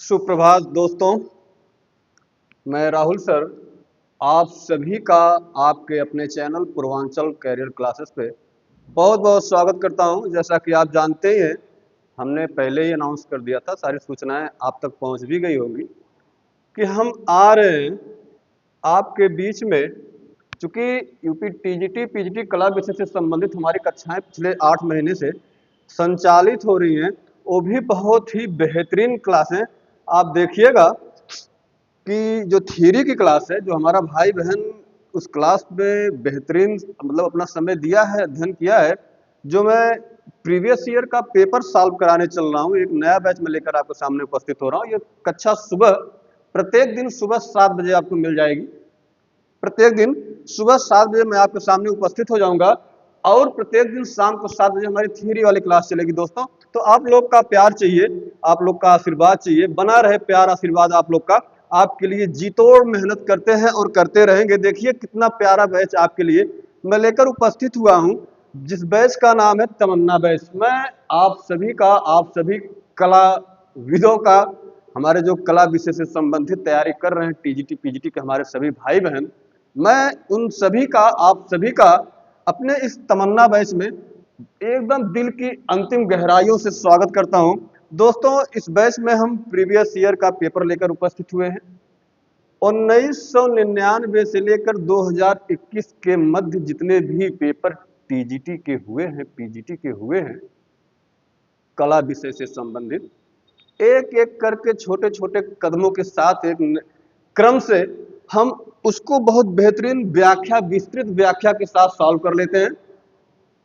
सुप्रभात दोस्तों, मैं राहुल सर आप सभी का आपके अपने चैनल पूर्वांचल कैरियर क्लासेस पे बहुत बहुत स्वागत करता हूं। जैसा कि आप जानते ही हैं, हमने पहले ही अनाउंस कर दिया था, सारी सूचनाएं आप तक पहुंच भी गई होगी कि हम आ रहे हैं आपके बीच में। चूंकि यूपी टीजीटी पीजीटी कला विषय से संबंधित हमारी कक्षाएं पिछले 8 महीने से संचालित हो रही हैं, वो भी बहुत ही बेहतरीन क्लासें। आप देखिएगा कि जो थ्योरी की क्लास है, जो हमारा भाई बहन उस क्लास में बेहतरीन मतलब अपना समय दिया है, अध्ययन किया है। जो मैं प्रीवियस ईयर का पेपर सॉल्व कराने चल रहा हूँ, एक नया बैच में लेकर आपके सामने उपस्थित हो रहा हूँ। ये कक्षा सुबह प्रत्येक दिन सुबह 7 बजे आपको मिल जाएगी। प्रत्येक दिन सुबह 7 बजे मैं आपके सामने उपस्थित हो जाऊंगा और प्रत्येक दिन शाम को 7 बजे हमारी थ्योरी वाली क्लास चलेगी दोस्तों। तो आप लोग का प्यार चाहिए, आप लोग का आशीर्वाद चाहिए, बना रहे प्यार आशीर्वाद आप लोग का। आपके लिए जी तोड़ मेहनत करते हैं और करते रहेंगे। देखिए कितना प्यारा बैच आपके लिए मैं लेकर उपस्थित हुआ हूं, जिस बैच का नाम है तमन्ना बैच। मैं आप सभी का, आप सभी कलाविदों का, हमारे जो कला विषय से संबंधित तैयारी कर रहे हैं टीजीटी पीजीटी के हमारे सभी भाई बहन, मैं उन सभी का, आप सभी का अपने इस तमन्ना बैच में एकदम दिल की अंतिम गहराइयों से स्वागत करता हूं। दोस्तों, इस बैच में हम प्रीवियस ईयर का पेपर लेकर उपस्थित हुए हैं। 1999 से लेकर 2021 के मध्य जितने भी पेपर टीजीटी के हुए हैं, पीजीटी के हुए हैं, कला विषय से संबंधित, एक एक करके छोटे छोटे कदमों के साथ एक क्रम से हम उसको बहुत बेहतरीन व्याख्या, विस्तृत व्याख्या के साथ सॉल्व कर लेते हैं।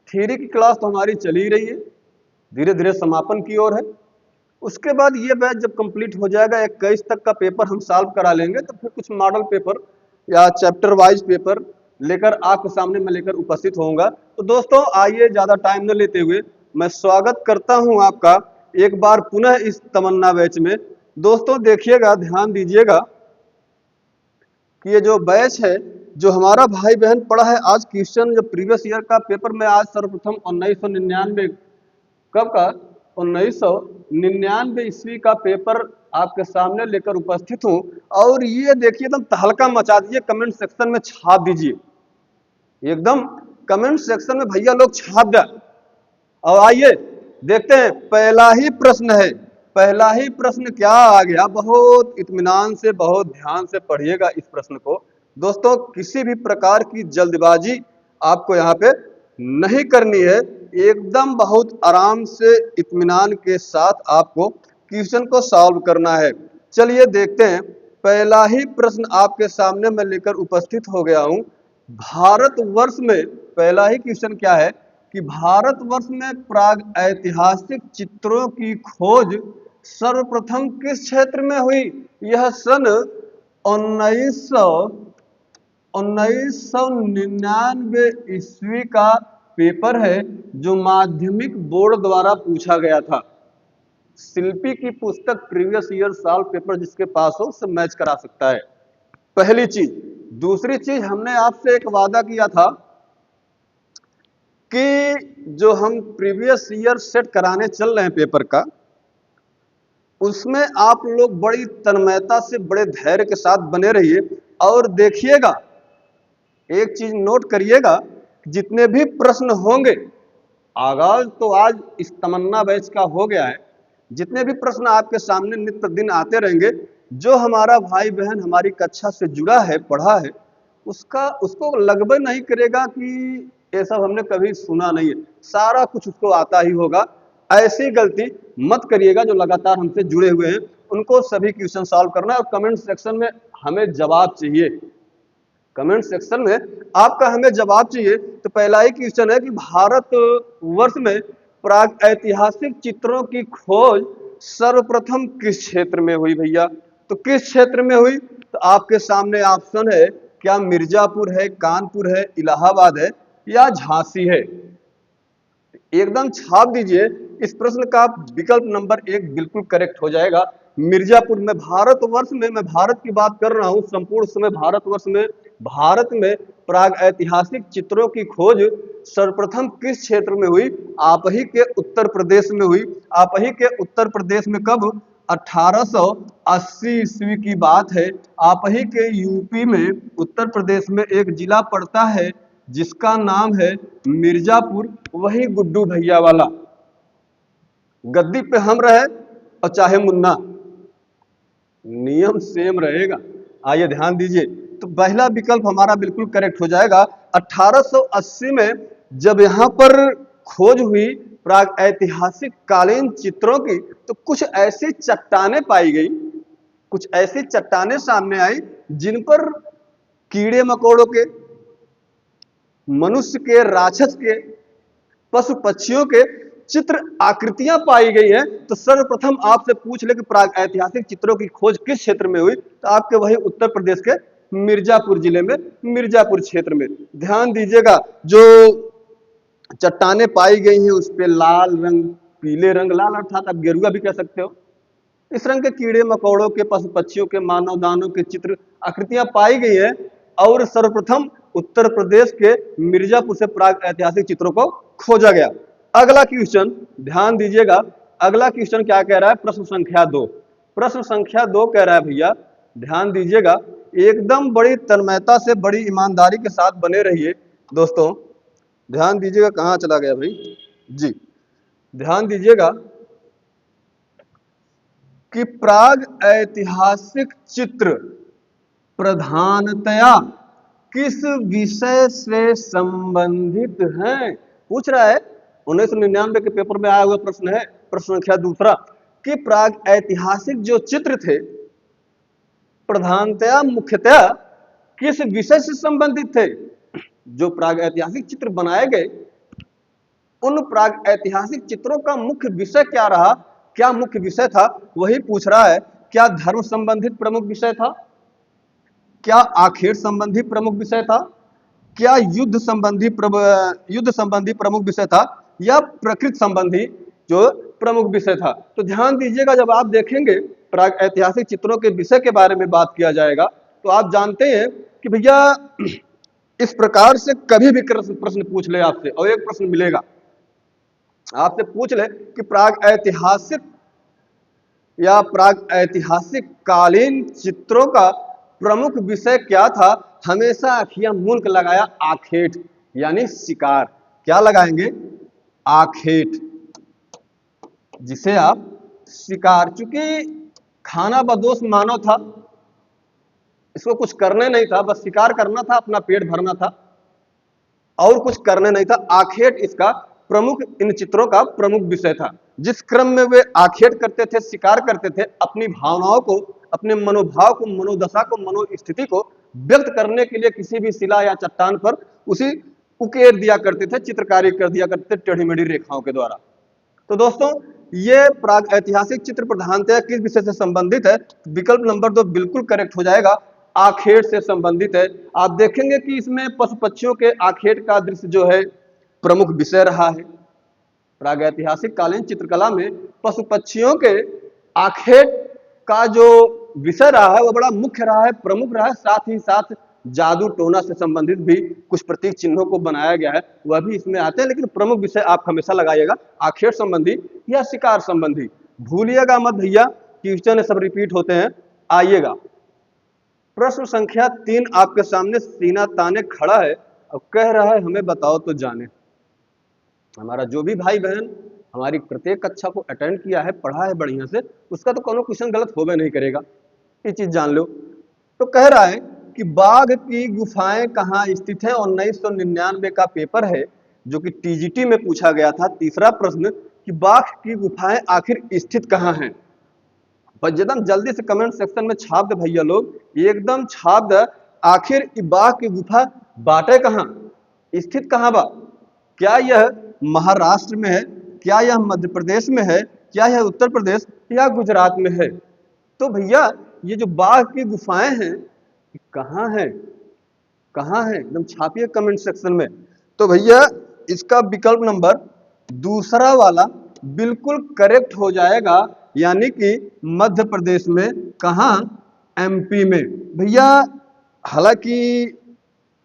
थ्योरी की क्लास तो हमारी चली ही रही है, धीरे धीरे समापन की ओर है। उसके बाद ये बैच जब कंप्लीट हो जाएगा, 21 तक का पेपर हम सॉल्व करा लेंगे, तो फिर कुछ मॉडल पेपर या चैप्टर वाइज पेपर लेकर आपके सामने मैं लेकर उपस्थित होऊंगा। तो दोस्तों आइए, ज्यादा टाइम न लेते हुए मैं स्वागत करता हूं आपका एक बार पुनः इस तमन्ना बैच में। दोस्तों देखिएगा, ध्यान दीजिएगा कि ये जो बैच है, जो हमारा भाई बहन पढ़ा है आज क्वेश्चन, जो प्रीवियस ईयर का पेपर में आज सर्वप्रथम 1999 कब का 1999 ईस्वी का पेपर आपके सामने लेकर उपस्थित हूं। और ये देखिए एकदम तहलका मचा दीजिए, कमेंट सेक्शन में छाप दीजिए, एकदम कमेंट सेक्शन में भैया लोग छाप दें। और आइए देखते हैं, पहला ही प्रश्न है। पहला ही प्रश्न क्या आ गया, बहुत इत्मीनान से, बहुत ध्यान से पढ़िएगा इस प्रश्न को। दोस्तों किसी भी प्रकार की जल्दबाजी आपको यहाँ पे नहीं करनी है, एकदम बहुत आराम से इत्मीनान के साथ आपको क्वेश्चन को सॉल्व करना है। चलिए देखते हैं, पहला ही प्रश्न आपके सामने मैं लेकर उपस्थित हो गया हूं। भारतवर्ष में पहला ही क्वेश्चन क्या है कि भारतवर्ष में प्राग ऐतिहासिक चित्रों की खोज सर्वप्रथम किस क्षेत्र में हुई। यह सन 1999 ईस्वी का पेपर है, जो माध्यमिक बोर्ड द्वारा पूछा गया था। शिल्पी की पुस्तक प्रीवियस ईयर साल पेपर जिसके पास हो सब मैच करा सकता है, पहली चीज। दूसरी चीज, हमने आपसे एक वादा किया था कि जो हम प्रीवियस ईयर सेट कराने चल रहे हैं पेपर का, उसमें आप लोग बड़ी तन्मयता से, बड़े धैर्य के साथ बने रहिए। और देखिएगा, एक चीज नोट करिएगा, जितने भी प्रश्न होंगे, आगाज तो आज इस तमन्ना बैच का हो गया है, जितने भी प्रश्न आपके सामने नित्य दिन आते रहेंगे, जो हमारा भाई बहन हमारी कक्षा से जुड़ा है, पढ़ा है, उसको लगभग नहीं करेगा कि ये सब हमने कभी सुना नहीं है, सारा कुछ उसको आता ही होगा। ऐसी गलती मत करिएगा। जो लगातार हमसे जुड़े हुए हैं उनको सभी क्वेश्चन सॉल्व करना है और कमेंट सेक्शन में हमें जवाब चाहिए। कमेंट सेक्शन में आपका हमें जवाब चाहिए। तो पहला ही क्वेश्चन है कि भारत वर्ष में प्राग ऐतिहासिक चित्रों की खोज सर्वप्रथम किस क्षेत्र में हुई भैया। तो किस क्षेत्र में हुई, तो आपके सामने ऑप्शन है, क्या मिर्जापुर है, कानपुर है, इलाहाबाद है या झांसी है। एकदम छाप दीजिए, इस प्रश्न का विकल्प नंबर 1 बिल्कुल करेक्ट हो जाएगा, मिर्जापुर में। भारतवर्ष में, मैं भारत की बात कर रहा हूं, संपूर्ण समय भारतवर्ष में, भारत में प्राग ऐतिहासिक चित्रों की खोज सर्वप्रथम किस क्षेत्र में हुई। आप ही के उत्तर प्रदेश में हुई। आप ही के उत्तर प्रदेश में कब, 1880 ईस्वी की बात है। आप ही के यूपी में उत्तर प्रदेश में एक जिला पड़ता है जिसका नाम है मिर्जापुर, वही गुड्डू भैया वाला। गद्दी पे हम रहे और चाहे मुन्ना, नियम सेम रहेगा। आइए ध्यान दीजिए, तो पहला विकल्प हमारा बिल्कुल करेक्ट हो जाएगा। 1880 में जब यहाँ पर खोज हुई प्राग ऐतिहासिक कालीन चित्रों की, तो कुछ ऐसी चट्टानें पाई गई, कुछ ऐसी चट्टानें सामने आई जिन पर कीड़े मकोड़ों के, मनुष्य के, राक्षस के, पशु पक्षियों के चित्र आकृतियां पाई गई हैं। तो सर्वप्रथम आपसे पूछ ले कि प्राग ऐतिहासिक चित्रों की खोज किस क्षेत्र में हुई, तो आपके वही उत्तर प्रदेश के मिर्जापुर जिले में, मिर्जापुर क्षेत्र में। ध्यान दीजिएगा, जो चट्टानें पाई गई हैं उस पे लाल रंग, पीले रंग, लाल अर्थात आप गेरुआ भी कह सकते हो, इस रंग के कीड़े मकोड़ों के, पशु पक्षियों के, मानव दानों के चित्र आकृतियां पाई गई हैं। और सर्वप्रथम उत्तर प्रदेश के मिर्जापुर से प्राग ऐतिहासिक चित्रों को खोजा गया। अगला क्वेश्चन ध्यान दीजिएगा, अगला क्वेश्चन क्या कह रहा है, प्रश्न संख्या 2। प्रश्न संख्या 2 कह रहा है भैया, ध्यान दीजिएगा, एकदम बड़ी तन्मयता से, बड़ी ईमानदारी के साथ बने रहिए दोस्तों। ध्यान दीजिएगा, कहां चला गया भाई जी, ध्यान दीजिएगा कि प्राग ऐतिहासिक चित्र प्रधानतया किस विषय से संबंधित हैं, पूछ रहा है। 1999 के पेपर में आया हुआ प्रश्न है, प्रश्न संख्या 2 कि प्राग ऐतिहासिक जो चित्र थे प्रधानतया, मुख्यतया किस विषय से संबंधित थे। जो प्राग ऐतिहासिक चित्र बनाए गए, उन प्राग ऐतिहासिक चित्रों का मुख्य विषय क्या रहा, क्या मुख्य विषय था, वही पूछ रहा है। क्या धर्म संबंधित प्रमुख विषय था, क्या आखेट संबंधी प्रमुख विषय था, क्या युद्ध संबंधी प्रमुख विषय था, या प्रकृति संबंधी जो प्रमुख विषय था। तो ध्यान दीजिएगा, जब आप देखेंगे प्राग ऐतिहासिक चित्रों के विषय के बारे में बात किया जाएगा, तो आप जानते हैं कि भैया इस प्रकार से कभी भी प्रश्न पूछ ले आपसे, और एक प्रश्न मिलेगा आपसे पूछ ले कि प्राग ऐतिहासिक या प्राग ऐतिहासिक कालीन चित्रों का प्रमुख विषय क्या था, हमेशा अखियां मूंद के लगाया आखेट, यानी शिकार। क्या लगाएंगे, आखेट, जिसे आप शिकार, चूंकि खाना बदोश मानव था, इसको कुछ करने नहीं था, बस शिकार करना था, अपना पेट भरना था, और कुछ करने नहीं था। आखेट इसका प्रमुख, इन चित्रों का प्रमुख विषय था। जिस क्रम में वे आखेट करते थे, शिकार करते थे, अपनी भावनाओं को, अपने मनोभाव को, मनोदशा को, मनोस्थिति को व्यक्त करने के लिए किसी भी शिला या चट्टान पर उसी उकेर दिया करते थे, चित्रकारी कर दिया करते थे टेढ़ी मेढ़ी रेखाओं के द्वारा। तो दोस्तों, ये प्राग ऐतिहासिक चित्र प्रधानतया किस विषय से संबंधित है, विकल्प नंबर 2 बिल्कुल करेक्ट हो जाएगा, आखेट से संबंधित है। आप देखेंगे कि इसमें पशु पक्षियों के आखेट का दृश्य जो है प्रमुख विषय रहा है। प्राग ऐतिहासिक कालीन चित्रकला में पशु पक्षियों के आखेट का जो विषय रहा है वो बड़ा मुख्य रहा है, प्रमुख रहा है। साथ ही साथ जादू टोना से संबंधित भी कुछ प्रतीक चिन्हों को बनाया गया है, वह भी इसमें आते हैं, लेकिन प्रमुख विषय आप हमेशा लगाइएगा आखेट संबंधी या शिकार संबंधी। भूलिएगा मत भैया, क्वेश्चन सब रिपीट होते हैं। आइएगा, प्रश्न संख्या 3 आपके सामने सीना ताने खड़ा है और कह रहा है, हमें बताओ तो जाने। हमारा जो भी भाई बहन हमारी प्रत्येक कक्षा को अटेंड किया है, पढ़ा है बढ़िया से, उसका तो कोनो क्वेश्चन गलत होबे नहीं करेगा, ये चीज जान लो। तो कह रहा है कि बाघ की गुफाएं कहाँ स्थित है, 1999 का पेपर है जो कि टीजीटी में पूछा गया था। तीसरा प्रश्न कि बाघ की गुफाएं आखिर स्थित कहाँ हैं। बस एकदम जल्दी से कमेंट सेक्शन में छाप दे भैया लोग, एकदम छाप दे, आखिर बाघ की गुफा बाटे कहाँ, स्थित कहाँ बा। क्या यह महाराष्ट्र में है, क्या यह मध्य प्रदेश में है, क्या यह उत्तर प्रदेश या गुजरात में है। तो भैया ये जो बाघ की गुफाएं हैं कहाँ है, कहाँ है, एकदम छापिए कमेंट सेक्शन में। तो भैया इसका विकल्प नंबर 2 वाला बिल्कुल करेक्ट हो जाएगा, यानी कि मध्य प्रदेश में। कहाँ, एमपी में भैया। हालांकि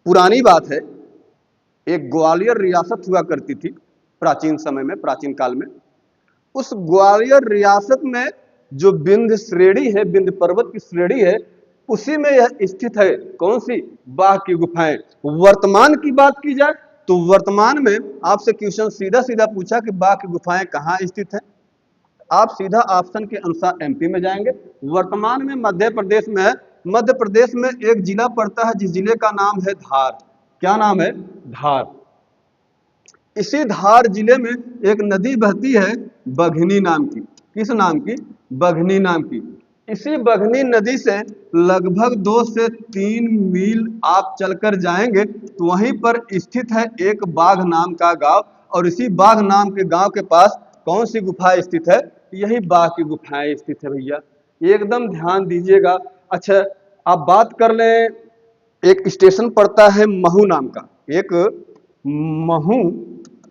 पुरानी बात है, एक ग्वालियर रियासत हुआ करती थी प्राचीन समय में, प्राचीन काल में। उस ग्वालियर रियासत में जो विंध्य श्रेणी है, विंध्य पर्वत की श्रेणी है, उसी में यह स्थित है। कौन सी? बाघ की गुफाएं। वर्तमान की बात की जाए तो वर्तमान में आपसे क्वेश्चन सीधा सीधा पूछा कि बाघ की गुफाएं कहाँ स्थित है, आप सीधा ऑप्शन के अनुसार एमपी में जाएंगे। वर्तमान में मध्य प्रदेश में है। मध्य प्रदेश में एक जिला पड़ता है जिस जिले का नाम है धार। क्या नाम है? धार। इसी धार जिले में एक नदी बहती है बघनी नाम की। किस नाम की? बघनी नाम की। इसी बघनी नदी से लगभग 2 से 3 मील आप चलकर जाएंगे तो वहीं पर स्थित है एक बाघ नाम का गांव, और इसी बाघ नाम के गांव के पास कौन सी गुफा स्थित है? यही बाघ की गुफाएं स्थित है भैया, एकदम ध्यान दीजिएगा। अच्छा, आप बात कर लें, एक स्टेशन पड़ता है महू नाम का, एक महू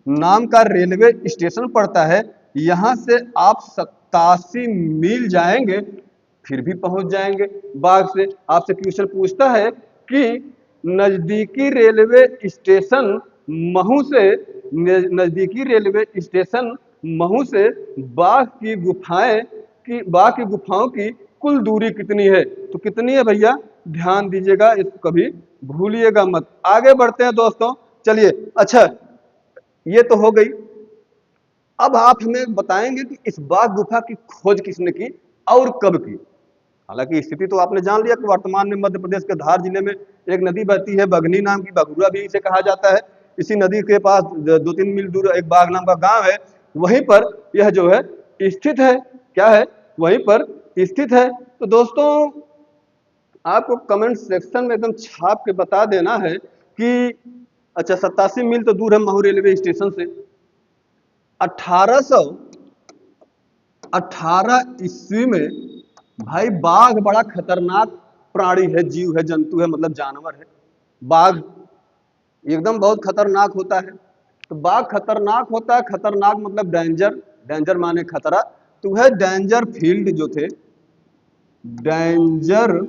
नाम का रेलवे स्टेशन पड़ता है। यहां से आप 87 मील जाएंगे फिर भी पहुंच जाएंगे बाघ से। आपसे क्वेश्चन पूछता है कि नजदीकी रेलवे स्टेशन महू से, नजदीकी रेलवे स्टेशन महू से बाघ की गुफाओं की कुल दूरी कितनी है? तो कितनी है भैया? ध्यान दीजिएगा, इसको कभी भूलिएगा मत। आगे बढ़ते हैं दोस्तों, चलिए। अच्छा, ये तो हो गई। अब आप हमें बताएंगे कि इस बाघ गुफा की खोज किसने की और कब की। हालांकि स्थिति तो आपने जान लिया कि वर्तमान में मध्य प्रदेश के धार जिले में एक नदी बहती है बघनी नाम की, बघुरा भी इसे कहा जाता है। इसी नदी के पास 2-3 मील दूर एक बाघ नाम का गांव है, वहीं पर यह जो है स्थित है। क्या है? वहीं पर स्थित है। तो दोस्तों, आपको कमेंट सेक्शन में एकदम छाप के बता देना है कि अच्छा, 87 मील तो दूर है महू रेलवे स्टेशन से। 1818 ईस्वी में भाई, बाघ बड़ा खतरनाक प्राणी है, जीव है, जंतु है, मतलब जानवर है। बाघ एकदम बहुत खतरनाक होता है। तो बाघ खतरनाक होता है, खतरनाक मतलब डेंजर, डेंजर माने खतरा। तो वह डेंजर फील्ड जो थे, डेंजर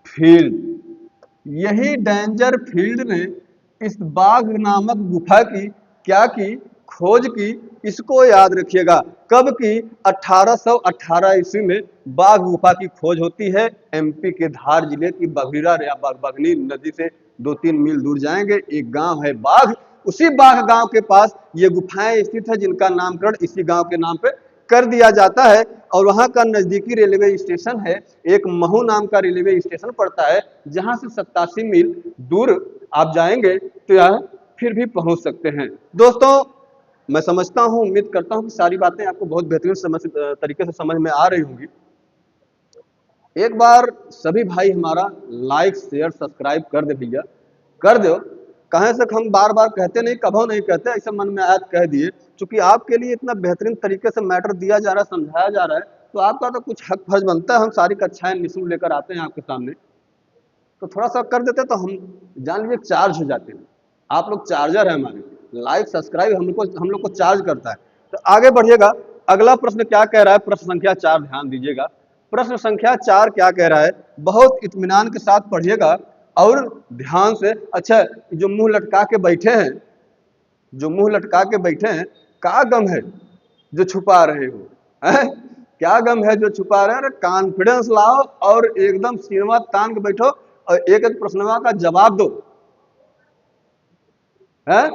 फील्ड, यही डेंजर फील्ड ने इस बाघ नामक गुफा की क्या की? खोज की। इसको याद रखिएगा, कब की? 1818 ईस्वी में बाघ गुफा की खोज होती है। एमपी के धार जिले की बघीरा या बघनी नदी से 2-3 मील दूर जाएंगे, एक गांव है बाघ। उसी बाघ गांव के पास ये गुफाएं स्थित है जिनका नामकरण इसी गांव के नाम पे कर दिया जाता है। और वहां का नजदीकी रेलवे स्टेशन है, एक महू नाम का रेलवे स्टेशन पड़ता है, जहां से 87 मील दूर आप जाएंगे तो यह फिर भी पहुंच सकते हैं। दोस्तों, मैं समझता हूं, उम्मीद करता हूं कि सारी बातें आपको बहुत बेहतरीन तरीके से समझ में आ रही होंगी। एक बार सभी भाई हमारा लाइक शेयर सब्सक्राइब कर दे भैया, कर दो। कहें से हम बार बार कहते नहीं, कभो नहीं कहते, ऐसे मन में आया कह दिए। क्योंकि आपके लिए इतना बेहतरीन तरीके से मैटर दिया जा रहा है, समझाया जा रहा है, तो आपका तो कुछ हक फर्ज बनता है। हम सारी कक्षाएं निःशुल्क लेकर आते हैं आपके सामने, तो थोड़ा सा कर देते तो हम जान लीजिए चार्ज हो जाते हैं। आप लोग चार्जर है हमारे, लाइक सब्सक्राइब हम लोग को चार्ज करता है। तो आगे बढ़िएगा, अगला प्रश्न क्या कह रहा है? प्रश्न संख्या 4, ध्यान दीजिएगा। प्रश्न संख्या 4 क्या कह रहा है? बहुत इत्मीनान के साथ पढ़िएगा और ध्यान से। अच्छा, जो मुंह लटका के बैठे हैं, जो मुंह लटका के बैठे हैं, क्या गम है जो छुपा रहे हो? है? क्या गम है जो छुपा रहे हैं? अरे कॉन्फिडेंस लाओ और एकदम सीमा तान के बैठो और एक एक प्रश्नवा का जवाब दो। है?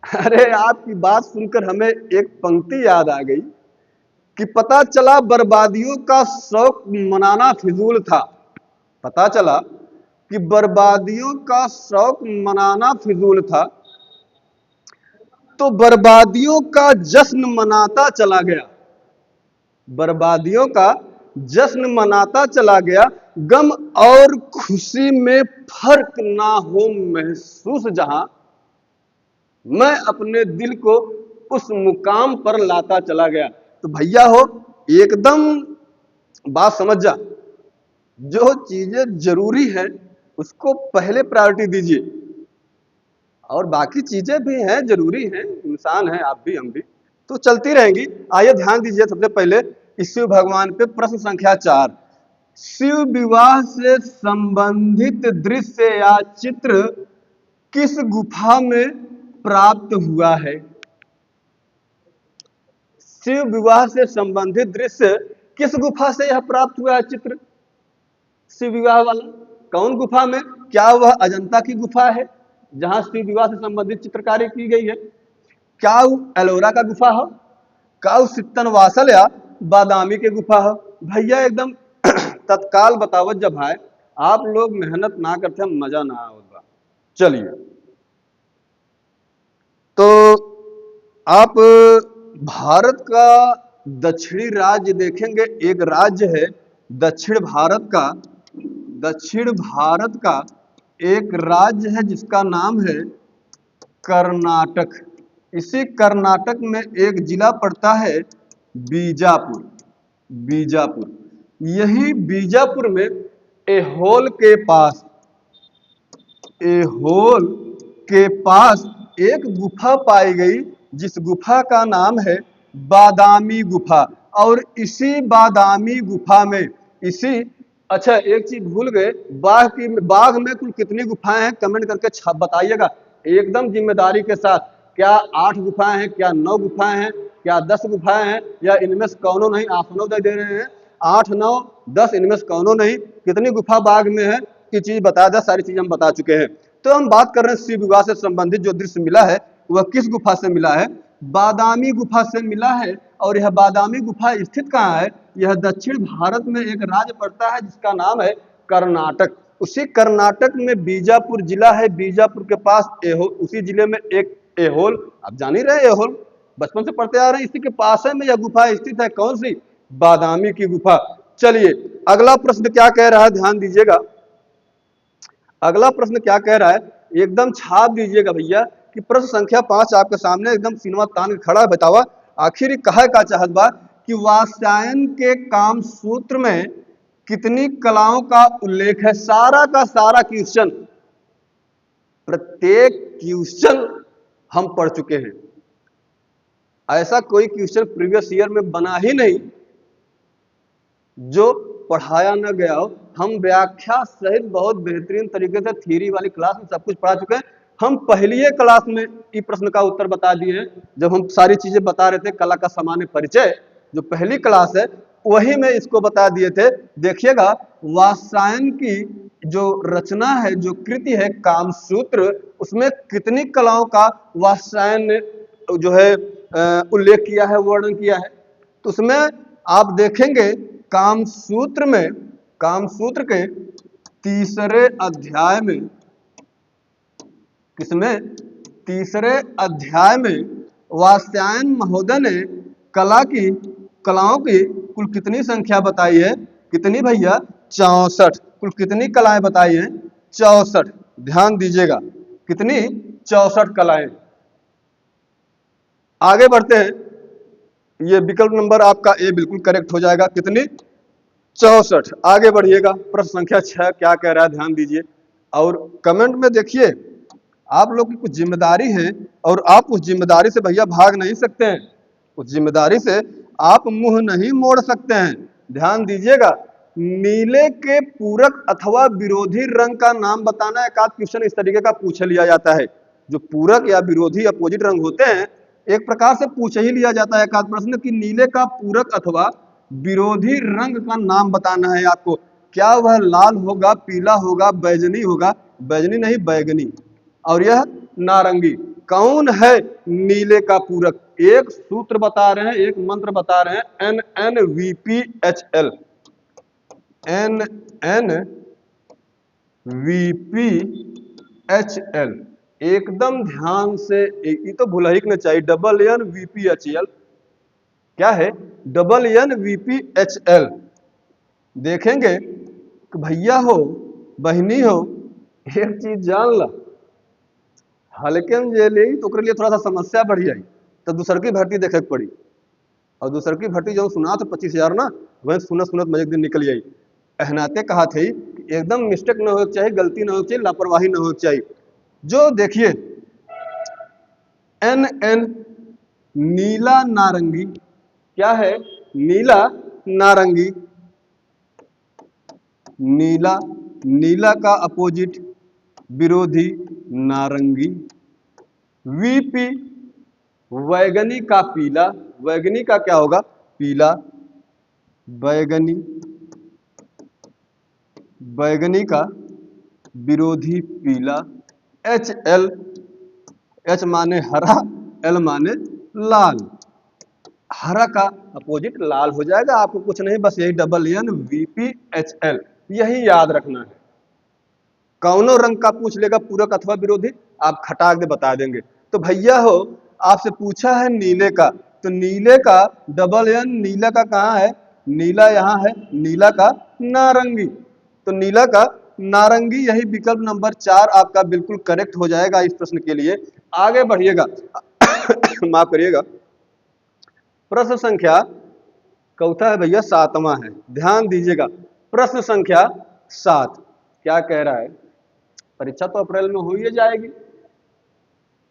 अरे, आपकी बात सुनकर हमें एक पंक्ति याद आ गई कि पता चला बर्बादियों का शौक मनाना फिजूल था। पता चला कि बर्बादियों का शौक मनाना फिजूल था, तो बर्बादियों का जश्न मनाता चला गया। बर्बादियों का जश्न मनाता चला गया, गम और खुशी में फर्क ना हो महसूस जहां, मैं अपने दिल को उस मुकाम पर लाता चला गया। तो भैया हो, एकदम बात समझ जा। जो चीजें जरूरी है उसको पहले प्रायोरिटी दीजिए, और बाकी चीजें भी हैं, जरूरी हैं, इंसान हैं आप भी हम भी, तो चलती रहेंगी। आइए ध्यान दीजिए सबसे पहले शिव भगवान पे। प्रश्न संख्या 4, शिव विवाह से संबंधित दृश्य या चित्र किस गुफा में प्राप्त हुआ है? शिव विवाह से संबंधित दृश्य किस गुफा से यह प्राप्त हुआ है चित्र? शिव विवाह वाला कौन गुफा में? क्या वह अजंता की गुफा है जहां शिव विवाह से संबंधित चित्रकारी की गई है? क्या वो एलोरा का गुफा हो? क्या वो सित्तनवासल या बादामी के गुफा हो? भैया एकदम तत्काल बतावत जब है, आप लोग मेहनत ना करते मजा ना होगा। चलिए, तो आप भारत का दक्षिणी राज्य देखेंगे, एक राज्य है दक्षिण भारत का, दक्षिण भारत का एक राज्य है जिसका नाम है कर्नाटक। इसी कर्नाटक में एक जिला पड़ता है बीजापुर। बीजापुर, यही बीजापुर में एहोल के पास, एहोल के पास एक गुफा पाई गई जिस गुफा का नाम है बादामी गुफा। और इसी बादामी गुफा में, इसी, अच्छा एक चीज भूल गए, बाघ में कुल कितनी गुफाएं हैं कमेंट करके बताइएगा एकदम जिम्मेदारी के साथ। क्या 8 गुफाएं हैं, क्या 9 गुफाएं हैं, क्या 10 गुफाएं हैं, या इनमें से कौनों नहीं? आसनों दे रहे हैं 8 9 10, इनमें से कौनों नहीं? कितनी गुफा बाघ में है की चीज बता दे, सारी चीज हम बता चुके हैं। तो हम बात कर रहे हैं शिव विवाह से संबंधित जो दृश्य मिला है वह किस गुफा से मिला है? बादामी गुफा से मिला है। और यह बादामी गुफा स्थित कहाँ है? यह दक्षिण भारत में एक राज्य पड़ता है जिसका नाम है कर्नाटक। उसी कर्नाटक में बीजापुर जिला है, बीजापुर के पास एहोल, उसी जिले में एक एहोल, आप जान ही रहे एहोल, बचपन से पढ़ते आ रहे हैं, इसी के पास है में यह गुफा स्थित है। कौन सी? बादामी की गुफा। चलिए, अगला प्रश्न क्या कह रहा है, ध्यान दीजिएगा। अगला प्रश्न क्या कह रहा है, एकदम छाप दीजिएगा भैया कि प्रश्न संख्या 5 आपके सामने एकदम सिनेमा तान के खड़ा है। बतावा आखिर कहा का चाहत बा कि वात्स्यायन के काम सूत्र में कितनी कलाओं का उल्लेख है? सारा का सारा क्वेश्चन, प्रत्येक क्वेश्चन हम पढ़ चुके हैं। ऐसा कोई क्वेश्चन प्रीवियस ईयर में बना ही नहीं जो पढ़ाया न गया हो। हम व्याख्या सहित बहुत बेहतरीन तरीके से थ्योरी वाली क्लास में सब कुछ पढ़ा चुके हैं। हम पहली क्लास में इस प्रश्न का उत्तर बता दिए हैं, जब हम सारी चीजें बता रहे थे, कला का सामान्य परिचय जो पहली क्लास है वही में इसको बता दिए थे। देखिएगा, वात्स्यायन की जो रचना है, जो कृति है कामसूत्र, उसमें कितनी कलाओं का वात्स्यायन ने जो है उल्लेख किया है, वर्णन किया है। तो उसमें आप देखेंगे कामसूत्र में, कामसूत्र के तीसरे अध्याय में, किसमें? तीसरे अध्याय में वात्स्यायन महोदय ने कलाओं की कुल कितनी संख्या बताई है? कितनी भैया? 64। कुल कितनी कलाएं बताई हैं? 64। ध्यान दीजिएगा, कितनी? 64 कलाएं। आगे बढ़ते हैं, ये विकल्प नंबर आपका ए बिल्कुल करेक्ट हो जाएगा। कितनी? 64। आगे बढ़िएगा, प्रश्न संख्या 6 क्या कह रहा है, ध्यान दीजिए और कमेंट में देखिए। आप लोग की कुछ जिम्मेदारी है और आप उस जिम्मेदारी से भैया भाग नहीं सकते हैं, उस जिम्मेदारी से आप मुंह नहीं मोड़ सकते हैं। ध्यान दीजिएगा, नीले के पूरक अथवा विरोधी रंग का नाम बताना। एक आध क्वेश्चन इस तरीके का पूछ लिया जाता है, जो पूरक या विरोधी अपोजिट रंग होते हैं, एक प्रकार से पूछ ही लिया जाता है एक आध प्रश्न कि नीले का पूरक अथवा विरोधी रंग का नाम बताना है आपको। क्या वह लाल होगा, पीला होगा, बैगनी होगा? बैगनी नहीं, बैगनी। और यह नारंगी। कौन है नीले का पूरक? एक सूत्र बता रहे हैं, एक मंत्र बता रहे हैं, NNVPHL, NNVPHL। एकदम ध्यान से, ये तो भूल ही नहीं चाहिए, NNVPHL क्या है? NNVPHL। देखेंगे कि भैया हो, बहनी हो, एक चीज जान ला, हल्के में जे ले तो लिए थोड़ा सा समस्या बढ़ जाए, तो दूसर की भर्ती देखे पड़ी। और दूसर की भर्ती जो सुना तो 25,000 ना, वह सुनत सुनत मैं एक दिन निकल आई। एहनाते कहा थे कि एकदम मिस्टेक ना हो चाहिए, गलती ना हो चाहिए, लापरवाही ना हो चाहिए। जो देखिए NN नीला नारंगी, क्या है? नीला नारंगी। नीला, नीला का अपोजिट विरोधी नारंगी। VP बैगनी का पीला, बैगनी का क्या होगा? पीला, बैगनी, बैगनी का विरोधी पीला। एच एल, एच माने हरा, एल माने लाल। हरा का अपोजिट लाल हो जाएगा, आपको कुछ नहीं, बस यही डबल एन VPHL, यही याद रखना है। कौनों रंग का पूछ लेगा, पूरक अथवा विरोधी, आप खटाक दे बता देंगे। तो भैया हो, आपसे पूछा है नीले का, तो नीले का डबल एन, नीला का कहाँ है? नीला यहाँ है, नीला का नारंगी, तो नीला का नारंगी, यही विकल्प नंबर 4 आपका बिल्कुल करेक्ट हो जाएगा इस प्रश्न के लिए। आगे बढ़िएगा। माफ करिएगा। प्रश्न संख्या चौथा है भैया, 7वां है, ध्यान दीजिएगा। प्रश्न संख्या 7 क्या कह रहा है? परीक्षा तो अप्रैल में हो ही जाएगी,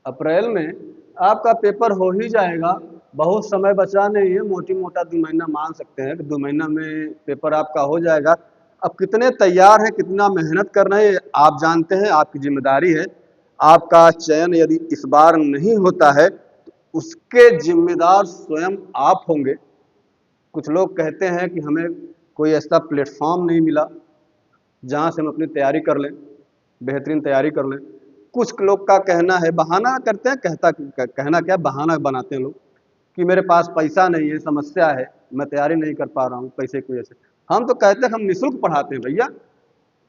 अप्रैल में आपका पेपर हो ही जाएगा, बहुत समय बचा नहीं है, मोटी मोटा 2 महीना मान सकते हैं कि 2 महीना में पेपर आपका हो जाएगा। अब कितने तैयार हैं, कितना मेहनत कर रहे हैं, आप जानते हैं, आपकी जिम्मेदारी है। आपका चयन यदि इस बार नहीं होता है तो उसके जिम्मेदार स्वयं आप होंगे। कुछ लोग कहते हैं कि हमें कोई ऐसा प्लेटफॉर्म नहीं मिला जहाँ से हम अपनी तैयारी कर लें, बेहतरीन तैयारी कर लें। कुछ लोग का कहना है, बहाना करते हैं, कहना क्या, बहाना बनाते हैं लोग कि मेरे पास पैसा नहीं है, समस्या है, मैं तैयारी नहीं कर पा रहा हूँ पैसे की वजह से। हम तो कहते हैं हम निःशुल्क पढ़ाते हैं भैया,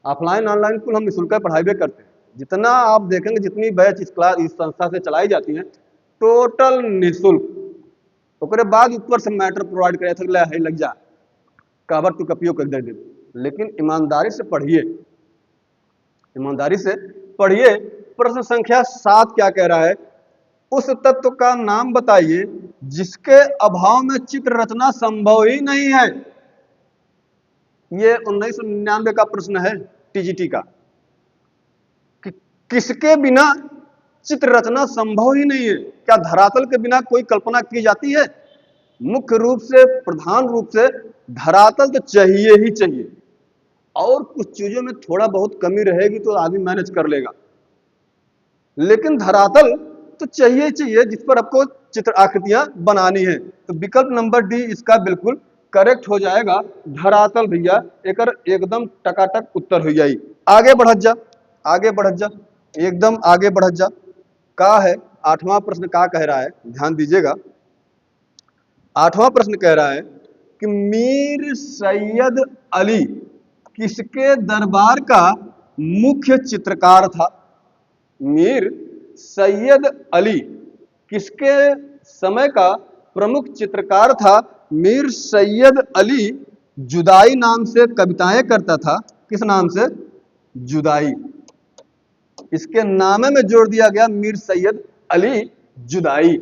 ऑफलाइन ऑनलाइन कुल हम निःशुल्क पढ़ाई भी करते हैं। जितना आप देखेंगे, जितनी बैच इस क्लास इस संस्था से चलाई जाती हैं, टोटल निःशुल्क। उसके बाद ऊपर से मैटर प्रोवाइड करे थे, है लग जा काबर तू कपियो कर दे। लेकिन ईमानदारी से पढ़िए, ईमानदारी से पढ़िए। प्रश्न संख्या 7 क्या कह रहा है? उस तत्व का नाम बताइए जिसके अभाव में चित्र रचना संभव ही नहीं है। ये 1999 का प्रश्न है टीजीटी का, कि किसके बिना चित्र रचना संभव ही नहीं है। क्या धरातल के बिना कोई कल्पना की जाती है? मुख्य रूप से, प्रधान रूप से धरातल तो चाहिए ही चाहिए, और कुछ चीजों में थोड़ा बहुत कमी रहेगी तो आदमी मैनेज कर लेगा, लेकिन धरातल तो चाहिए चाहिए जिस पर आपको चित्र आकृतियां बनानी है। तो विकल्प नंबर डी इसका बिल्कुल करेक्ट हो जाएगा, धरातल भैया, एक एकदम टकाटक उत्तर हो जाएगी। आगे बढ़त जा, आगे बढ़त जा, एकदम आगे बढ़त जा। का है 8वां प्रश्न, का कह रहा है, ध्यान दीजिएगा। 8वां प्रश्न कह रहा है कि मीर सैयद अली किसके दरबार का मुख्य चित्रकार था? मीर सैयद अली किसके समय का प्रमुख चित्रकार था? मीर सैयद अली जुदाई नाम से कविताएं करता था। किस नाम से? जुदाई। इसके नामे में जोड़ दिया गया मीर सैयद अली जुदाई।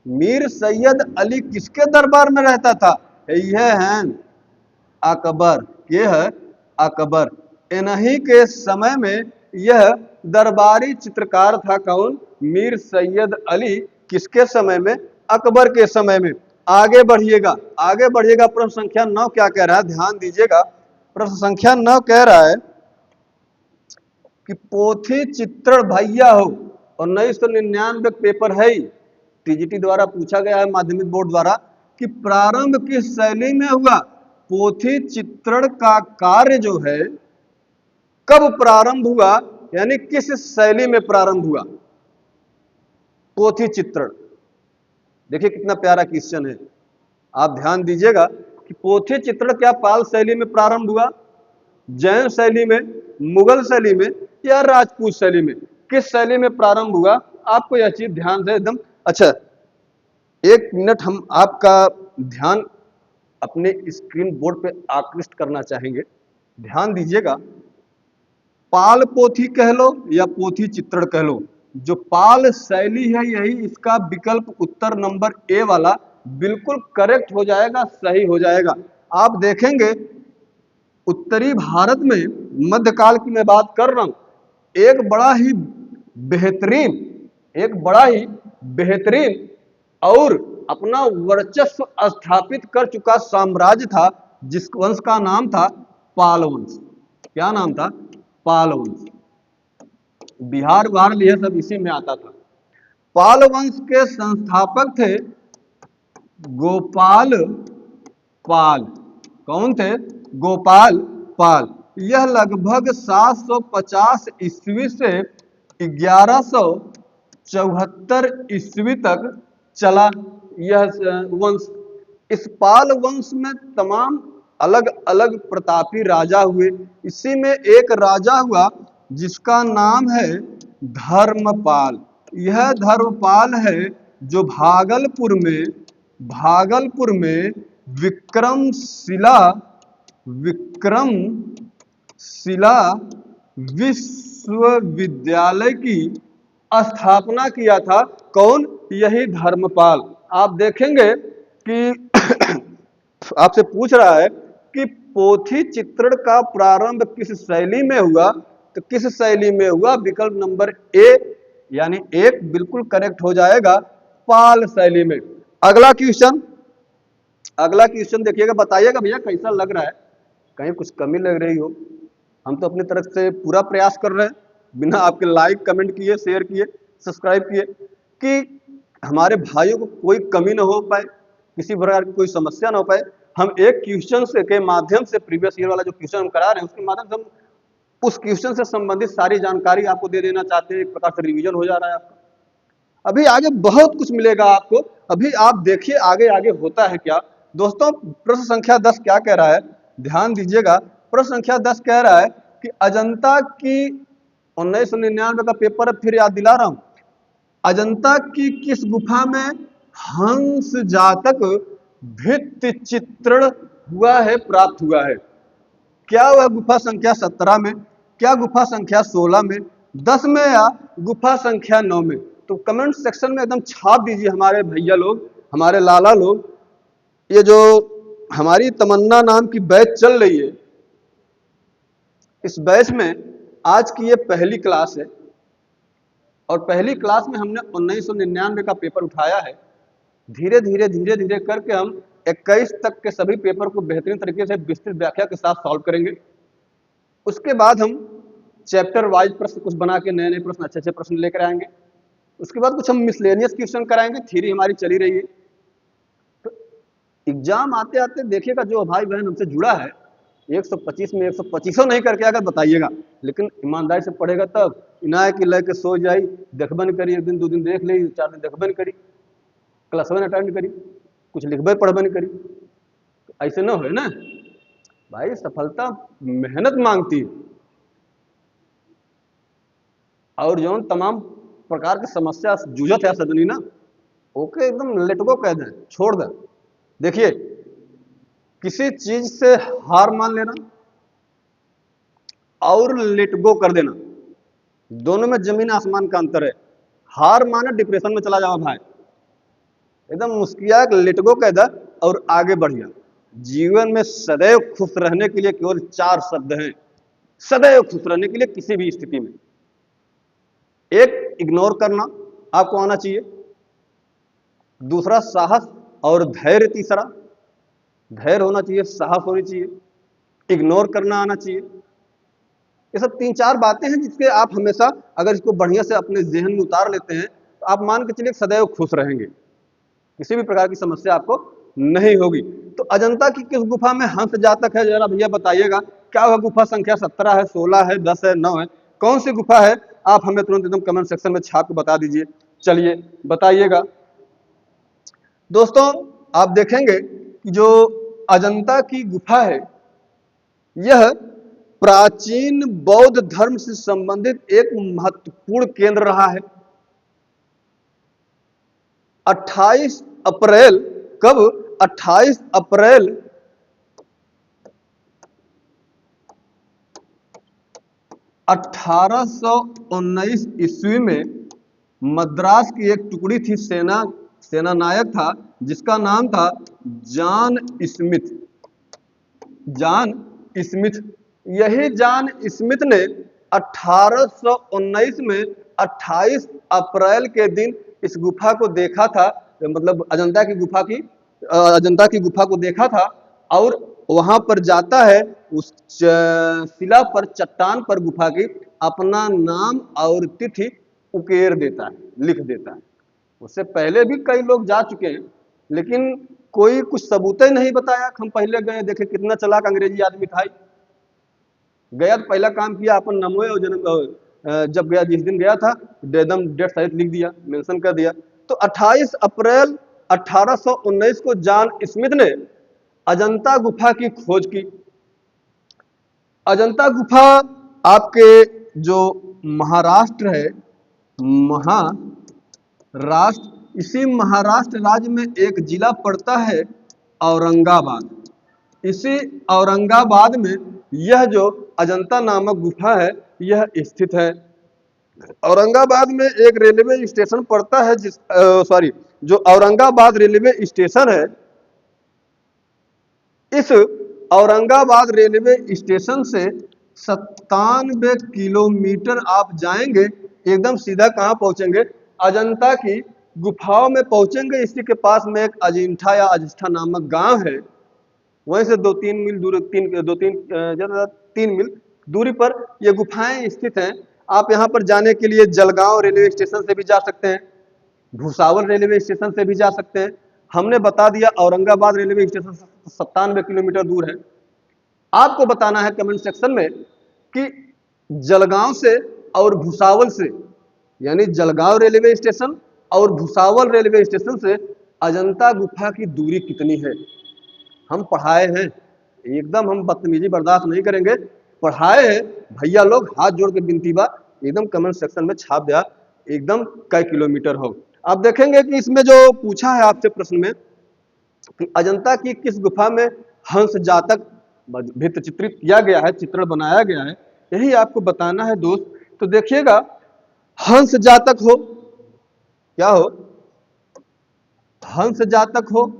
मीर सैयद अली किसके दरबार में रहता था? यह है अकबर, ये है अकबर। इन्हीं के समय में यह दरबारी चित्रकार था। कौन? मीर सैयद अली। किसके समय में? अकबर के समय में। आगे बढ़िएगा, आगे बढ़िएगा। प्रश्न संख्या 9 क्या कह रहा है, ध्यान दीजिएगा। प्रश्न संख्या 9 कह रहा है कि पोथी चित्रण भैया हो, और 1999 पेपर है, टीजीटी द्वारा पूछा गया है, माध्यमिक बोर्ड द्वारा, कि प्रारंभ किस शैली में हुआ? पोथी चित्रण का कार्य जो है कब प्रारंभ हुआ, यानी किस शैली में प्रारंभ हुआ पोथी चित्रण? देखिए कितना प्यारा क्वेश्चन है, आप ध्यान दीजिएगा कि पोथी चित्रण क्या पाल शैली में प्रारंभ हुआ, जैन शैली में, मुगल शैली में, या राजपूत शैली में? किस शैली में प्रारंभ हुआ? आपको यह चीज ध्यान से एकदम। अच्छा, 1 मिनट हम आपका ध्यान अपने स्क्रीन बोर्ड पे आकृष्ट करना चाहेंगे, ध्यान दीजिएगा। पाल पोथी कह लो या पोथी चित्रण कह लो, जो पाल शैली है यही इसका विकल्प उत्तर नंबर ए वाला बिल्कुल करेक्ट हो जाएगा, सही हो जाएगा। आप देखेंगे उत्तरी भारत में, मध्यकाल की मैं बात कर रहा हूं, एक बड़ा ही बेहतरीन, एक बड़ा ही बेहतरीन और अपना वर्चस्व स्थापित कर चुका साम्राज्य था, जिस वंश का नाम था पाल वंश। क्या नाम था? पाल वंश। बिहार वार यह सब इसी में आता था। पाल वंश के संस्थापक थे गोपाल पाल। कौन थे? गोपाल पाल। यह लगभग 750 ईस्वी से 1174 ईस्वी तक चला यह वंश। इस पाल वंश में तमाम अलग अलग प्रतापी राजा हुए। इसी में एक राजा हुआ जिसका नाम है धर्मपाल। यह धर्मपाल है जो भागलपुर में विक्रमशिला विश्वविद्यालय की स्थापना किया था। कौन? यही धर्मपाल। आप देखेंगे कि आपसे पूछ रहा है कि पोथी चित्रण का प्रारंभ किस शैली में हुआ, तो किस शैली में हुआ? विकल्प नंबर ए यानी एक बिल्कुल करेक्ट हो जाएगा, पाल शैली में। अगला क्वेश्चन देखिएगा, बताइएगा भैया कैसा लग रहा है, कहीं कुछ कमी लग रही हो। हम तो अपनी तरफ से पूरा प्रयास कर रहे हैं, बिना आपके लाइक कमेंट किए, शेयर किए, सब्सक्राइब किए, कि हमारे भाइयों को कोई कमी ना हो पाए, किसी प्रकार की कोई समस्या ना हो पाए। हम एक क्वेश्चन से के माध्यम से, प्रीवियस ईयर वाला जो क्वेश्चन हम करा रहे हैं उसके माध्यम से हम उस क्वेश्चन से संबंधित सारी जानकारी आपको दे देना चाहते हैं। एक प्रकार से रिवीजन हो जा रहा है आपका। अभी आगे बहुत कुछ मिलेगा आपको। अभी आप देखिए आगे आगे होता है क्या। दोस्तों, प्रश्न संख्या 10 क्या कह रहा है, ध्यान दीजिएगा। प्रश्न संख्या 10 कह रहा है कि अजंता की 1999 का पेपर है, फिर याद दिला रहा हूं। अजंता की किस गुफा में हंस जातक भित्ति चित्रण हुआ है, प्राप्त हुआ है? क्या वह गुफा संख्या 17 में, क्या गुफा संख्या 16 में, 10 में, या गुफा संख्या 9 में? तो कमेंट सेक्शन में एकदम छाप दीजिए हमारे भैया लोग, हमारे लाला लोग। ये जो हमारी तमन्ना नाम की बैच चल रही है, इस बैच में आज की ये पहली क्लास है और पहली क्लास में हमने 1999 का पेपर उठाया है। धीरे धीरे करके हम 21 तक के सभी पेपर को बेहतरीन तरीके से विस्तृत व्याख्या के साथ सॉल्व करेंगे। उसके बाद हम चैप्टर वाइज प्रश्न कुछ बना के नए प्रश्न, अच्छे प्रश्न लेकर आएंगे। उसके बाद कुछ हम मिसलेनियस क्वेश्चन कराएंगे, थ्योरी हमारी चली रही है। तो एग्जाम आते आते देखिएगा, जो भाई बहन हमसे जुड़ा है 125 में 125 नहीं करके अगर बताइएगा, लेकिन ईमानदारी से पढ़ेगा तब। इना कि लेके सो जाई, देखबन करी, एक दिन दो दिन देख ली, 4 दिन देखबन करी, क्लासवन अटेंड करी, कुछ लिखबे पढ़बन करी, तो ऐसे ना हो ना भाई। सफलता मेहनत मांगती है, और जो तमाम प्रकार की समस्या जूझत है सदनी ना, ओके एकदम लेटगो कह दें, छोड़ दें। देखिए, किसी चीज से हार मान लेना और लेटगो कर देना, दोनों में जमीन आसमान का अंतर है। हार माना डिप्रेशन में चला जाओ भाई, एकदम मुस्किया लेटगो कह दे और आगे बढ़ जा। जीवन में सदैव खुश रहने के लिए केवल 4 शब्द हैं, सदैव खुश रहने के लिए किसी भी स्थिति में। एक, इग्नोर करना आपको आना चाहिए। दूसरा, साहस और धैर्य। तीसरा, धैर्य होना चाहिए, साहस होनी चाहिए, इग्नोर करना आना चाहिए। ये सब 3-4 बातें हैं जिसके आप हमेशा अगर इसको बढ़िया से अपने जहन में उतार लेते हैं तो आप मान के चलिए सदैव खुश रहेंगे, किसी भी प्रकार की समस्या आपको नहीं होगी। तो अजंता की किस गुफा में हंस जातक है, जरा भैया बताइएगा। क्या वह गुफा संख्या 17 है, 16 है, 10 है, 9 है? कौन सी गुफा है? आप हमें तुरंत एकदम कमेंट सेक्शन में छाप के बता दीजिए। चलिए बताइएगा। दोस्तों, आप देखेंगे कि जो अजंता की गुफा है, यह प्राचीन बौद्ध धर्म से संबंधित एक महत्वपूर्ण केंद्र रहा है। 28 अप्रैल, कब? 28 अप्रैल 1819 ईस्वी में मद्रास की एक टुकड़ी थी, सेना नायक था जिसका नाम था जॉन स्मिथ। जॉन स्मिथ, यही जॉन स्मिथ ने 1819 में 28 अप्रैल के दिन इस गुफा को देखा था, मतलब अजंता की गुफा को देखा था। और वहां पर जाता है, उस शिला पर, चट्टान पर गुफा की, अपना नाम और तिथि उकेर देता है, लिख देता है। उससे पहले भी कई लोग जा चुके हैं, लेकिन कोई कुछ सबूत ही नहीं बताया। हम पहले गए, देखे कितना चालाक अंग्रेजी आदमी था। गया तो पहला काम किया, अपन नमोए और जन्म जब गया, जिस दिन गया था एकदम डेट सहित लिख दिया, मेंशन कर दिया। तो 28 अप्रैल 1819 को जॉन स्मिथ ने अजंता गुफा की खोज की। अजंता गुफा आपके जो महाराष्ट्र है, महाराष्ट्र, इसी महाराष्ट्र राज्य में एक जिला पड़ता है औरंगाबाद। इसी औरंगाबाद में यह जो अजंता नामक गुफा है यह स्थित है। औरंगाबाद में एक रेलवे स्टेशन पड़ता है, जो औरंगाबाद रेलवे स्टेशन है, इस औरंगाबाद रेलवे स्टेशन से 97 किलोमीटर आप जाएंगे, एकदम सीधा कहाँ पहुंचेंगे, अजंता की गुफाओं में पहुंचेंगे। इसी के पास में एक अजिंठा या अजिष्ठा नामक गांव है, वहीं से 2-3 मील दूर, 3 मील दूरी पर ये गुफाएं स्थित हैं। आप यहाँ पर जाने के लिए जलगांव रेलवे स्टेशन से भी जा सकते हैं, भुसावल रेलवे स्टेशन से भी जा सकते हैं। हमने बता दिया औरंगाबाद रेलवे स्टेशन से 97 किलोमीटर दूर है। आपको बताना है कमेंट सेक्शन में कि जलगांव से और भुसावल से, यानी जलगांव रेलवे स्टेशन और भुसावल रेलवे स्टेशन से अजंता गुफा की दूरी कितनी है। हम पढ़ाए हैं, एकदम हम बदतमीजी बर्दाश्त नहीं करेंगे। पढ़ाए हैं भैया लोग, हाथ जोड़ के विनती बा, एकदम कमेंट सेक्शन में छाप दिया एकदम कई किलोमीटर हो। आप देखेंगे कि इसमें जो पूछा है आपसे प्रश्न में कि अजंता की किस गुफा में हंस जातक भित्त चित्रित किया गया है, चित्रण बनाया गया है, यही आपको बताना है दोस्त। तो देखिएगा, हंस जातक हो, क्या हो, हंस जातक हो,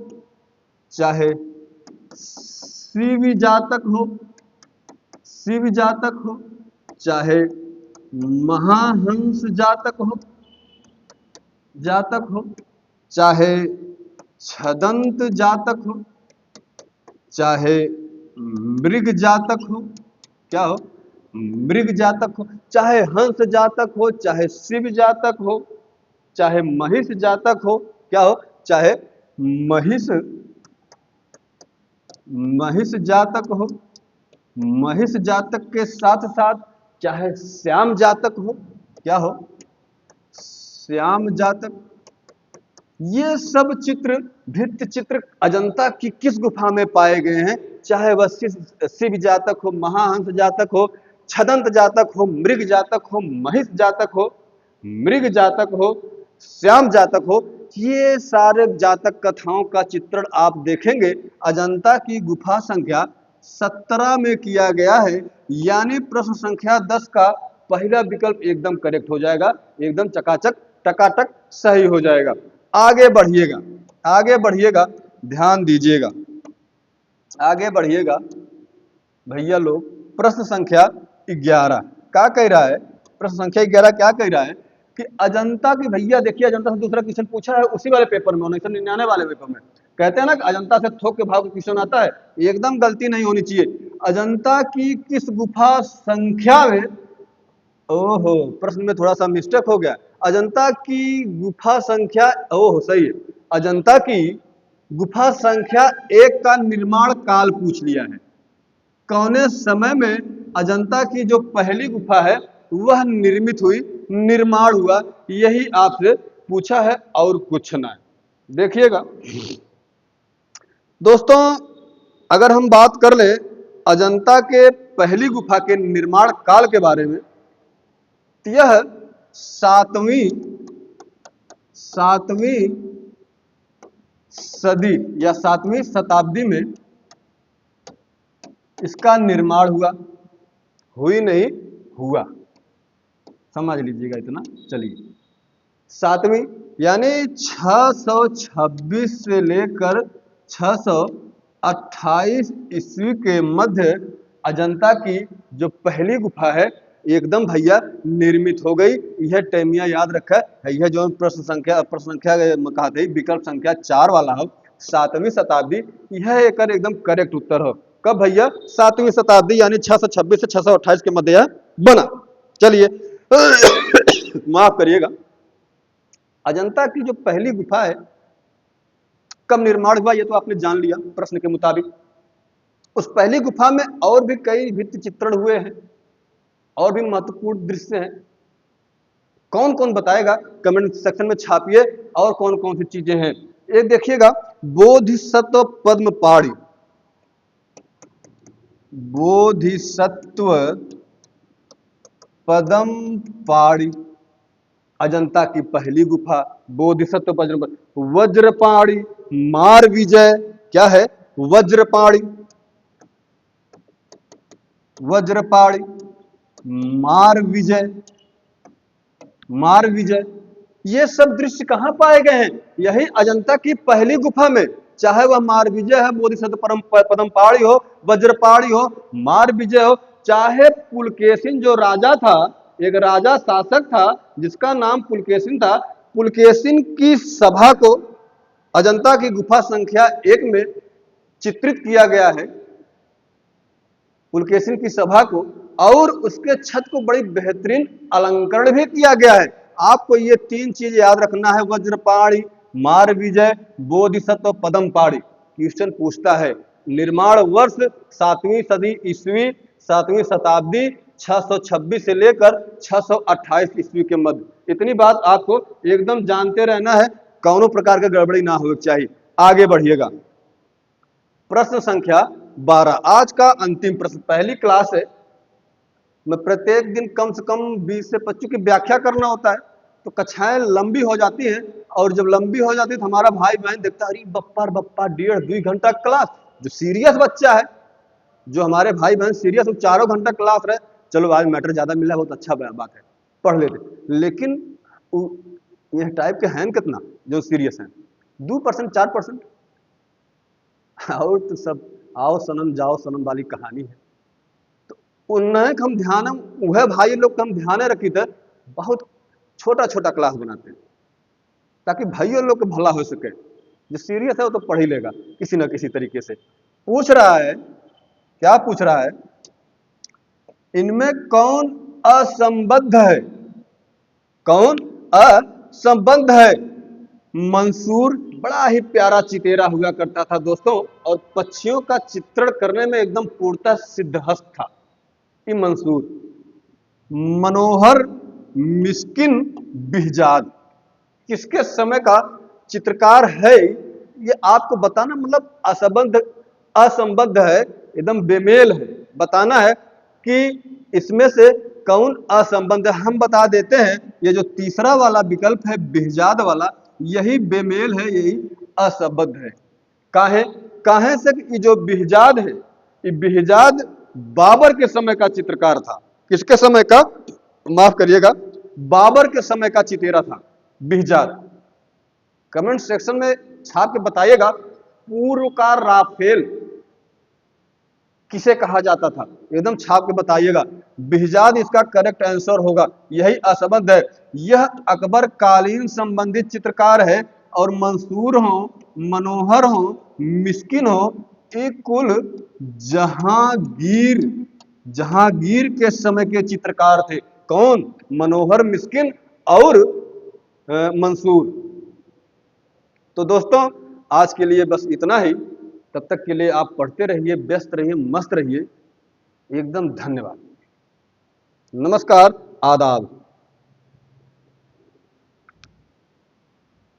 चाहे शिव जातक हो, शिव जातक हो, चाहे महाहंस जातक हो, चाहे छदंत जातक हो, चाहे मृग जातक हो, क्या हो, मृग जातक हो, चाहे हंस जातक हो, चाहे शिव जातक हो, चाहे महिष जातक हो, क्या हो, चाहे महिष जातक हो, महिष जातक के साथ साथ चाहे श्याम जातक हो, क्या हो, श्याम जातक। ये सब चित्र, भित्ति चित्र अजंता की किस गुफा में पाए गए हैं, चाहे वह शिव जातक हो, महाहंस जातक हो, छदंत जातक हो, मृग जातक हो, महिष जातक हो, मृग जातक हो, श्याम जातक हो, ये सारे जातक कथाओं का चित्रण आप देखेंगे अजंता की गुफा संख्या 17 में किया गया है। यानी प्रश्न संख्या 10 का पहला विकल्प एकदम करेक्ट हो जाएगा, एकदम चकाचक टकाटक सही हो जाएगा। आगे बढ़िएगा, आगे बढ़िएगा, ध्यान दीजिएगा, आगे बढ़िएगा भैया लोग। प्रश्न संख्या 11 क्या कह रहा है, प्रश्न संख्या 11 क्या कह रहा है कि अजंता की, भैया देखिए अजंता से दूसरा क्वेश्चन पूछा है उसी वाले पेपर में, 1999 वाले पेपर में। कहते हैं ना कि अजंता से थोक के भाव का क्वेश्चन आता है, एकदम गलती नहीं होनी चाहिए। अजंता की किस गुफा संख्या में, ओहो प्रश्न में थोड़ा सा मिस्टेक हो गया, अजंता की गुफा संख्या, ओहो सही है, अजंता की गुफा संख्या 1 का निर्माण काल पूछ लिया है। कौने समय में अजंता की जो पहली गुफा है वह निर्मित हुई, निर्माण हुआ, यही आपसे पूछा है और कुछ ना। देखिएगा दोस्तों, अगर हम बात कर ले अजंता के पहली गुफा के निर्माण काल के बारे में, तो यह 7वीं सदी या 7वीं शताब्दी में इसका निर्माण हुआ, हुई नहीं हुआ, समझ लीजिएगा इतना। चलिए 7वीं यानी 626 से लेकर 628 ईस्वी के मध्य अजंता की जो पहली गुफा है एकदम भैया निर्मित हो गई। यह टाइमिया याद रखा है, यह जो प्रश्न संख्या कहा थे विकल्प संख्या 4 वाला हो, 7वीं शताब्दी, यह एक एकदम करेक्ट उत्तर हो। कब भैया, 7वीं शताब्दी यानी 626 से 628 के मध्य बना। चलिए माफ करिएगा, अजंता की जो पहली गुफा है कब निर्माण हुआ ये तो आपने जान लिया प्रश्न के मुताबिक। उस पहली गुफा में और भी कई भित्ति चित्रण हुए हैं और भी महत्वपूर्ण दृश्य हैं। कौन कौन बताएगा कमेंट सेक्शन में छापिए और कौन कौन सी चीजें हैं। एक देखिएगा, बोधिसत्व पद्म पाड़ी, बोधिसत्व पद्म पाड़ी अजंता की पहली गुफा, बोधिसत्व पद्म, वज्रपाणी मार विजय, क्या है वज्रपाणी, वज्रपाणी मार विजय, मार विजय, ये सब दृश्य कहां पाए गए हैं? यही अजंता की पहली गुफा में। चाहे वह मार विजय है, बोधिसत्व परम पदम पहाड़ी हो, वज्रपाणी हो, मार विजय हो, चाहे पुलकेशिन जो राजा था, एक राजा शासक था जिसका नाम पुलकेशिन था, पुलकेशिन की सभा को अजंता की गुफा संख्या 1 में चित्रित किया गया है, पुलकेशिन की सभा को, और उसके छत को बड़ी बेहतरीन अलंकरण भी किया गया है। आपको ये 3 चीज याद रखना है, वज्रपाणी, मार विजय, बोधिसत्व पद्म पाड़ी। क्वेश्चन पूछता है निर्माण वर्ष 7वीं सदी ईस्वी, 7वीं शताब्दी, 626 से लेकर 628 ईस्वी के मध्य। इतनी बात आपको एकदम जानते रहना है, कौनों प्रकार का गड़बड़ी ना हो चाहिए। आगे बढ़िएगा, प्रश्न संख्या 12, आज का अंतिम प्रश्न। पहली क्लास है, मैं प्रत्येक दिन कम से कम 20 से 25 की व्याख्या करना होता है, तो कक्षाएं लंबी हो जाती हैं, और जब लंबी हो जाती है तो हमारा भाई बहन देखता है अरे बप्पा बप्पा 1.5-2 घंटा क्लास। जो सीरियस बच्चा है, जो हमारे भाई बहन सीरियस, वो 4 घंटा क्लास रहे, चलो आज मैटर ज्यादा मिला, बहुत अच्छा बात है, पढ़ लेते। लेकिन यह टाइप के हैं कितना जो सीरियस हैं? 2%, 4%। और तो सब आओ सनम जाओ सनम वाली कहानी है। तो उन्हें हम ध्यान, वह भाई लोग हम ध्यान रखी थे, बहुत छोटा छोटा क्लास बनाते हैं ताकि भाइयों लोग को भला हो सके। जो सीरियस है वो तो पढ़ ही लेगा किसी ना किसी तरीके से। पूछ रहा है, क्या पूछ रहा है, इनमें कौन असंबद्ध है? कौन असंबद्ध है? मंसूर बड़ा ही प्यारा चितेरा हुआ करता था दोस्तों, और पक्षियों का चित्रण करने में एकदम पूर्णतः सिद्धहस्त था ये मंसूर। मनोहर मिस्किन बिहजाद किसके समय का चित्रकार है? ये आपको बताना, मतलब असंबद्ध, असंबद्ध है, एकदम बेमेल है, बताना है कि इसमें से कौन असंबद्ध है। हम बता देते हैं, ये जो तीसरा वाला विकल्प है बिहजाद वाला, यही बेमेल है, यही असंबद्ध है। काहे काहे से? ये जो बिहजाद है, ये बिहजाद बाबर के समय का चित्रकार था। किसके समय का? माफ करिएगा, बाबर के समय का चितेरा था बिहजाद। कमेंट सेक्शन में छाप के बताइएगा, पूर्वकार राफेल किसे कहा जाता था? एकदम छाप के बताइएगा। बिहजाद इसका करेक्ट आंसर होगा, यही असंबद्ध है। यह अकबर कालीन संबंधित चित्रकार है, और मंसूर हो, मनोहर हो, मिस्किन हो, एक कुल जहांगीर, जहांगीर के समय के चित्रकार थे। कौन? मनोहर, मिस्किन और मंसूर। तो दोस्तों आज के लिए बस इतना ही। तब तक के लिए आप पढ़ते रहिए, व्यस्त रहिए, मस्त रहिए। एकदम धन्यवाद। नमस्कार, आदाब।